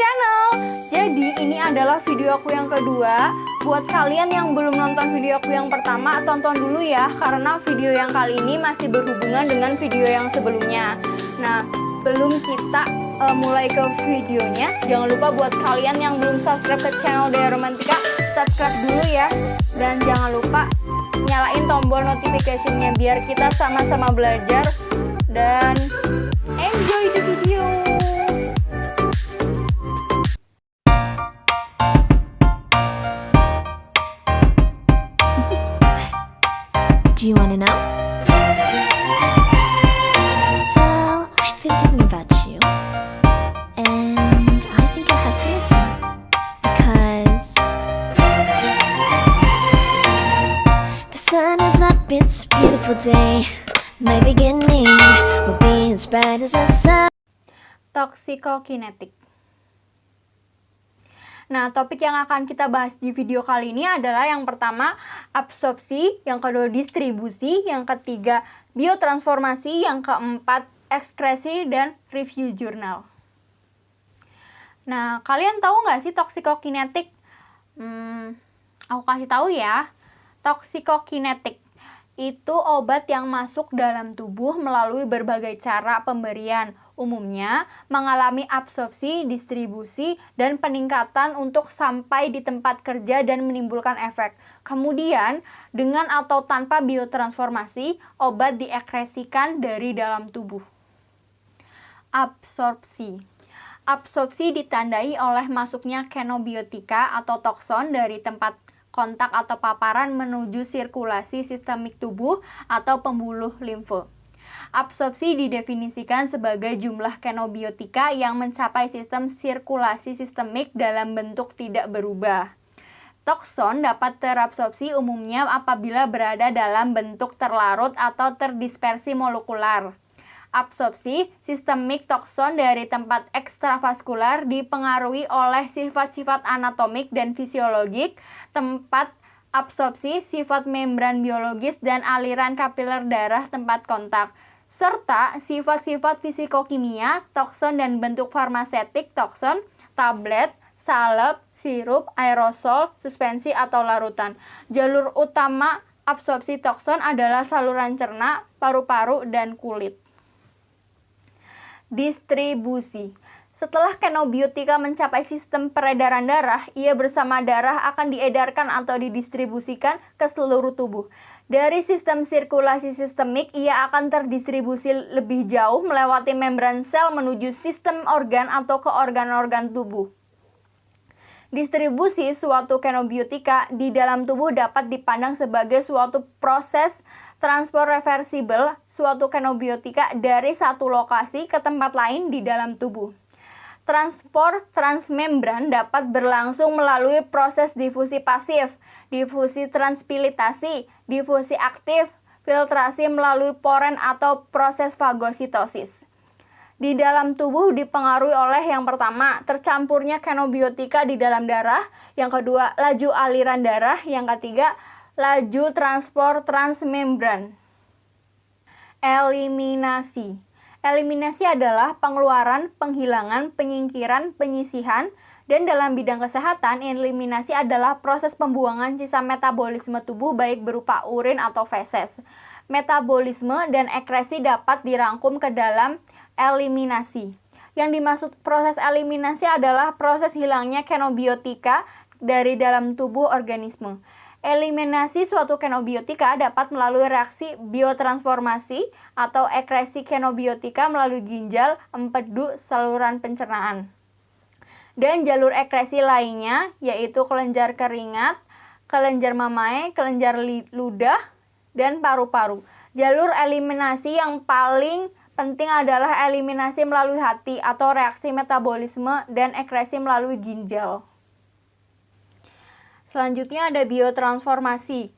channel. Jadi ini adalah video aku yang kedua. Buat kalian yang belum nonton video aku yang pertama, tonton dulu ya, karena video yang kali ini masih berhubungan dengan video yang sebelumnya. Nah, sebelum kita mulai ke videonya, jangan lupa buat kalian yang belum subscribe ke channel Dea Romantika, subscribe dulu ya. Dan jangan lupa nyalain tombol notification-nya biar kita sama-sama belajar dan enjoy the video. Do you want to know? Well, I've been thinking about you, and I think I have to listen, because the sun is up, it's a beautiful day. My beginning will be as bright as the sun. Toxikokinetik. Nah, topik yang akan kita bahas di video kali ini adalah yang pertama, absorpsi, yang kedua, distribusi, yang ketiga, biotransformasi, yang keempat, ekskresi, dan review jurnal. Nah, kalian tahu nggak sih toksikokinetik? Aku kasih tahu ya. Toksikokinetik itu obat yang masuk dalam tubuh melalui berbagai cara pemberian. Umumnya mengalami absorpsi, distribusi, dan peningkatan untuk sampai di tempat kerja dan menimbulkan efek. Kemudian, dengan atau tanpa biotransformasi, obat diekskresikan dari dalam tubuh. Absorpsi. Absorpsi ditandai oleh masuknya kenobiotika atau tokson dari tempat kontak atau paparan menuju sirkulasi sistemik tubuh atau pembuluh limfe. Absorpsi didefinisikan sebagai jumlah kenobiotika yang mencapai sistem sirkulasi sistemik dalam bentuk tidak berubah. Tokson dapat terabsorpsi umumnya apabila berada dalam bentuk terlarut atau terdispersi molekular. Absorpsi sistemik tokson dari tempat ekstravaskular dipengaruhi oleh sifat-sifat anatomik dan fisiologik, tempat absorpsi, sifat membran biologis, dan aliran kapiler darah tempat kontak, serta sifat-sifat fisikokimia, tokson dan bentuk farmasetik tokson, tablet, salep, sirup, aerosol, suspensi, atau larutan. Jalur utama absorpsi tokson adalah saluran cerna, paru-paru, dan kulit. Distribusi. Setelah kenobiotika mencapai sistem peredaran darah, ia bersama darah akan diedarkan atau didistribusikan ke seluruh tubuh. Dari sistem sirkulasi sistemik, ia akan terdistribusi lebih jauh melewati membran sel menuju sistem organ atau ke organ-organ tubuh. Distribusi suatu kenobiotika di dalam tubuh dapat dipandang sebagai suatu proses transport reversibel suatu kenobiotika dari satu lokasi ke tempat lain di dalam tubuh. Transport transmembran dapat berlangsung melalui proses difusi pasif, difusi transpilitasi, difusi aktif, filtrasi melalui poren atau proses fagositosis. Di dalam tubuh dipengaruhi oleh yang pertama, tercampurnya kenobiotika di dalam darah, yang kedua, laju aliran darah, yang ketiga, laju transport transmembran. Eliminasi. Eliminasi adalah pengeluaran, penghilangan, penyingkiran, penyisihan, dan dalam bidang kesehatan, eliminasi adalah proses pembuangan sisa metabolisme tubuh baik berupa urin atau feses. Metabolisme dan ekskresi dapat dirangkum ke dalam eliminasi. Yang dimaksud proses eliminasi adalah proses hilangnya kenobiotika dari dalam tubuh organisme. Eliminasi suatu kenobiotika dapat melalui reaksi biotransformasi atau ekskresi kenobiotika melalui ginjal, empedu, saluran pencernaan. Dan jalur ekskresi lainnya yaitu kelenjar keringat, kelenjar mamae, kelenjar ludah, dan paru-paru. Jalur eliminasi yang paling penting adalah eliminasi melalui hati atau reaksi metabolisme dan ekskresi melalui ginjal. Selanjutnya ada biotransformasi.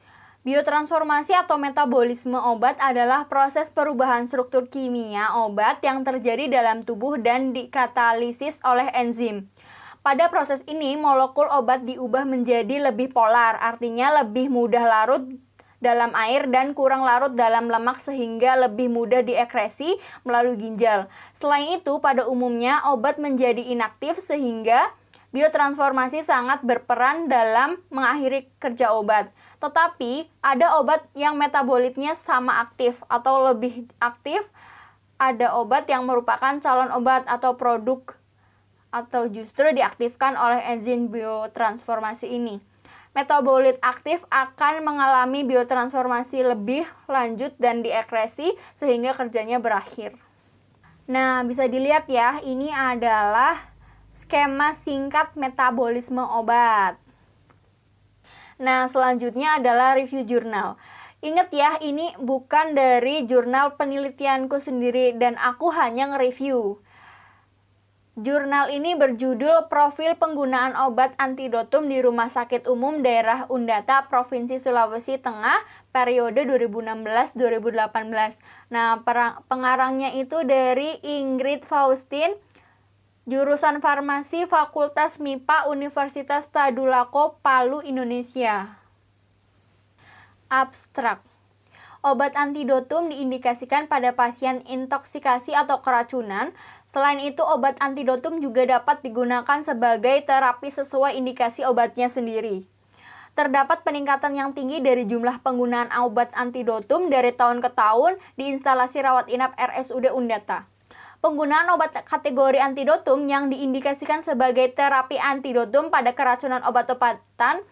Biotransformasi atau metabolisme obat adalah proses perubahan struktur kimia obat yang terjadi dalam tubuh dan dikatalisis oleh enzim. Pada proses ini, molekul obat diubah menjadi lebih polar, artinya lebih mudah larut dalam air dan kurang larut dalam lemak sehingga lebih mudah diekskresi melalui ginjal. Selain itu, pada umumnya obat menjadi inaktif sehingga biotransformasi sangat berperan dalam mengakhiri kerja obat. Tetapi, ada obat yang metabolitnya sama aktif atau lebih aktif. Ada obat yang merupakan calon obat atau produk atau justru diaktifkan oleh enzim biotransformasi ini. Metabolit aktif akan mengalami biotransformasi lebih lanjut dan diekskresi sehingga kerjanya berakhir. Nah, bisa dilihat ya, ini adalah skema singkat metabolisme obat. Nah, selanjutnya adalah review jurnal. Ingat ya, ini bukan dari jurnal penelitianku sendiri dan aku hanya nge-review. Jurnal ini berjudul Profil Penggunaan Obat Antidotum di Rumah Sakit Umum Daerah Undata Provinsi Sulawesi Tengah periode 2016-2018. Nah, pengarangnya itu dari Ingrid Faustin, jurusan Farmasi Fakultas MIPA Universitas Tadulako, Palu, Indonesia. Abstrak. Obat antidotum diindikasikan pada pasien intoksikasi atau keracunan. Selain itu, obat antidotum juga dapat digunakan sebagai terapi sesuai indikasi obatnya sendiri. Terdapat peningkatan yang tinggi dari jumlah penggunaan obat antidotum dari tahun ke tahun di instalasi rawat inap RSUD Undata. Penggunaan obat kategori antidotum yang diindikasikan sebagai terapi antidotum pada keracunan obat-obatan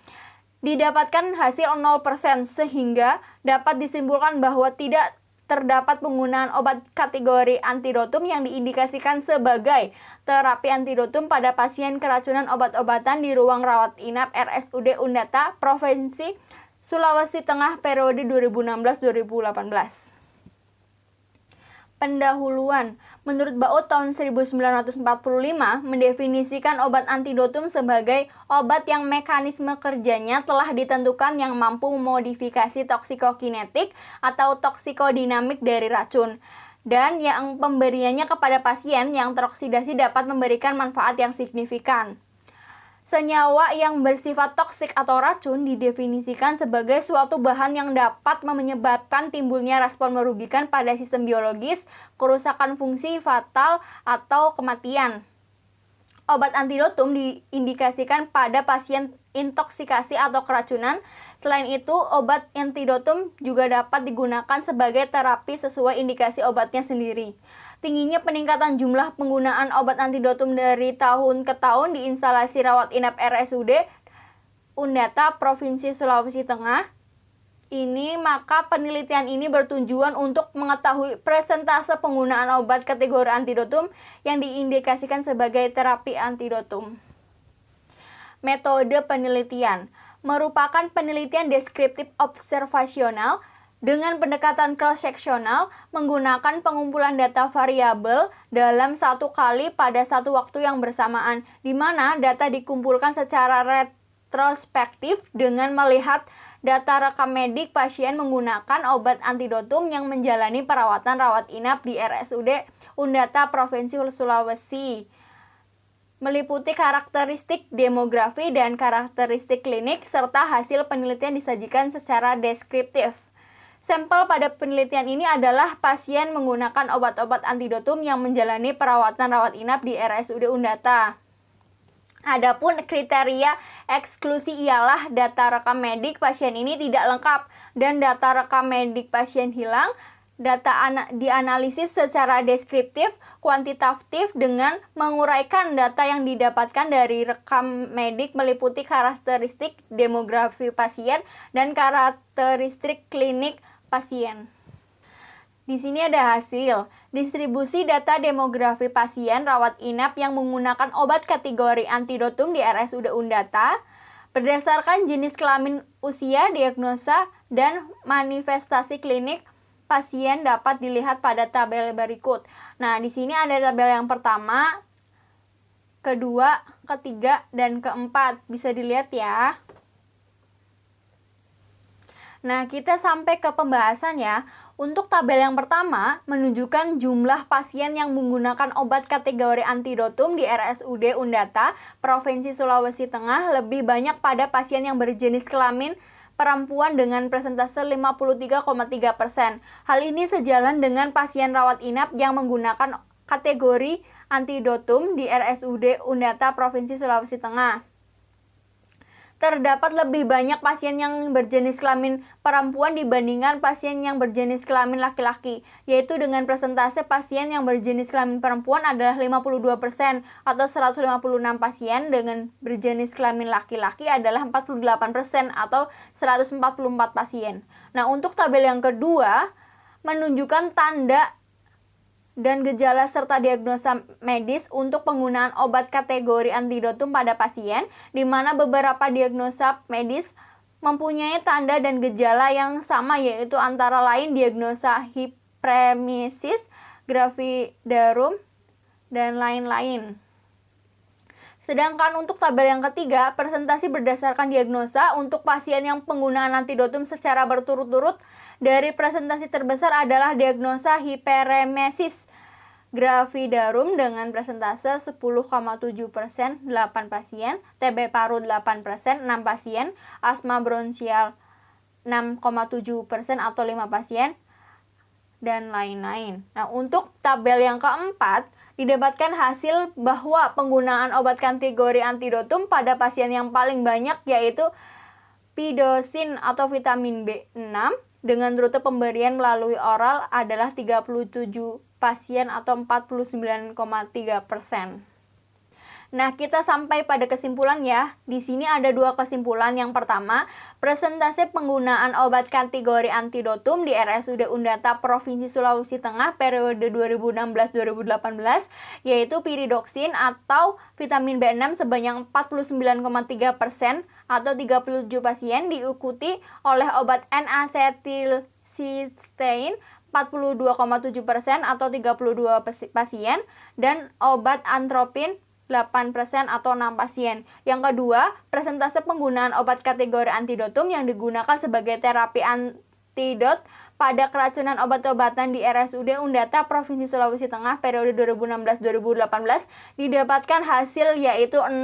didapatkan hasil 0% sehingga dapat disimpulkan bahwa tidak terdapat penggunaan obat kategori antidotum yang diindikasikan sebagai terapi antidotum pada pasien keracunan obat-obatan di ruang rawat inap RSUD Undata, Provinsi Sulawesi Tengah periode 2016-2018. Pendahuluan. Menurut Baut tahun 1945 mendefinisikan obat antidotum sebagai obat yang mekanisme kerjanya telah ditentukan yang mampu memodifikasi toksikokinetik atau toksikodinamik dari racun dan yang pemberiannya kepada pasien yang teroksidasi dapat memberikan manfaat yang signifikan. Senyawa yang bersifat toksik atau racun didefinisikan sebagai suatu bahan yang dapat menyebabkan timbulnya respon merugikan pada sistem biologis, kerusakan fungsi, fatal, atau kematian. Obat antidotum diindikasikan pada pasien intoksikasi atau keracunan. Selain itu, obat antidotum juga dapat digunakan sebagai terapi sesuai indikasi obatnya sendiri. Tingginya peningkatan jumlah penggunaan obat antidotum dari tahun ke tahun di instalasi rawat inap RSUD Undata, Provinsi Sulawesi Tengah. Maka penelitian ini bertujuan untuk mengetahui persentase penggunaan obat kategori antidotum yang diindikasikan sebagai terapi antidotum. Metode penelitian merupakan penelitian deskriptif observasional dengan pendekatan cross-seksional menggunakan pengumpulan data variabel dalam satu kali pada satu waktu yang bersamaan, di mana data dikumpulkan secara retrospektif dengan melihat data rekam medik pasien menggunakan obat antidotum yang menjalani perawatan rawat inap di RSUD Undata Provinsi Sulawesi, meliputi karakteristik demografi dan karakteristik klinik, serta hasil penelitian disajikan secara deskriptif. Sampel pada penelitian ini adalah pasien menggunakan obat-obat antidotum yang menjalani perawatan rawat inap di RSUD Undata. Adapun kriteria eksklusi ialah data rekam medik pasien ini tidak lengkap dan data rekam medik pasien hilang. Data dianalisis secara deskriptif, kuantitatif dengan menguraikan data yang didapatkan dari rekam medik meliputi karakteristik demografi pasien dan karakteristik klinik pasien. Di sini ada hasil distribusi data demografi pasien rawat inap yang menggunakan obat kategori antidotum di RSUD Undata berdasarkan jenis kelamin, usia, diagnosa, dan manifestasi klinik pasien dapat dilihat pada tabel berikut. Nah, di sini ada tabel yang pertama, kedua, ketiga, dan keempat. Bisa dilihat ya. Nah, kita sampai ke pembahasan ya. Untuk tabel yang pertama, menunjukkan jumlah pasien yang menggunakan obat kategori antidotum di RSUD Undata, Provinsi Sulawesi Tengah, lebih banyak pada pasien yang berjenis kelamin perempuan dengan persentase 53,3%. Hal ini sejalan dengan pasien rawat inap yang menggunakan kategori antidotum di RSUD Undata Provinsi Sulawesi Tengah. Terdapat lebih banyak pasien yang berjenis kelamin perempuan dibandingkan pasien yang berjenis kelamin laki-laki, yaitu dengan persentase pasien yang berjenis kelamin perempuan adalah 52% atau 156 pasien, dengan berjenis kelamin laki-laki adalah 48% atau 144 pasien. Nah, untuk tabel yang kedua menunjukkan tanda dan gejala serta diagnosa medis untuk penggunaan obat kategori antidotum pada pasien, di mana beberapa diagnosa medis mempunyai tanda dan gejala yang sama, yaitu antara lain diagnosa hiperemesis gravidarum dan lain-lain. Sedangkan untuk tabel yang ketiga, presentasi berdasarkan diagnosa untuk pasien yang penggunaan antidotum secara berturut-turut. Dari presentasi terbesar adalah diagnosa hiperemesis gravidarum dengan presentase 10,7%, 8 pasien, TB paru 8%, 6 pasien, asma bronsial 6,7% atau 5 pasien, dan lain-lain. Nah, untuk tabel yang keempat, didapatkan hasil bahwa penggunaan obat kategori antidotum pada pasien yang paling banyak yaitu pidosin atau vitamin B6 dengan rute pemberian melalui oral adalah 37 pasien atau 49,3%. Nah, kita sampai pada kesimpulan ya. Di sini ada dua kesimpulan. Yang pertama, presentase penggunaan obat kategori antidotum di RSUD Undata Provinsi Sulawesi Tengah periode 2016-2018 yaitu piridoksin atau vitamin B6 sebanyak 49,3% atau 37 pasien, diikuti oleh obat N-asetilcysteine 42,7% atau 32 pasien, dan obat antropin 8% atau 6 pasien. Yang kedua, presentase penggunaan obat kategori antidotum yang digunakan sebagai terapi antidot pada keracunan obat-obatan di RSUD Undata Provinsi Sulawesi Tengah periode 2016-2018 didapatkan hasil yaitu 0%.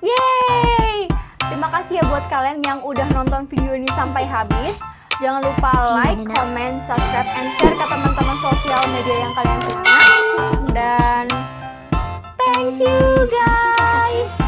Yeay! Terima kasih ya buat kalian yang udah nonton video ini sampai habis. Jangan lupa like, comment, subscribe, and share ke teman-teman sosial media yang kalian suka. Dan thank you guys!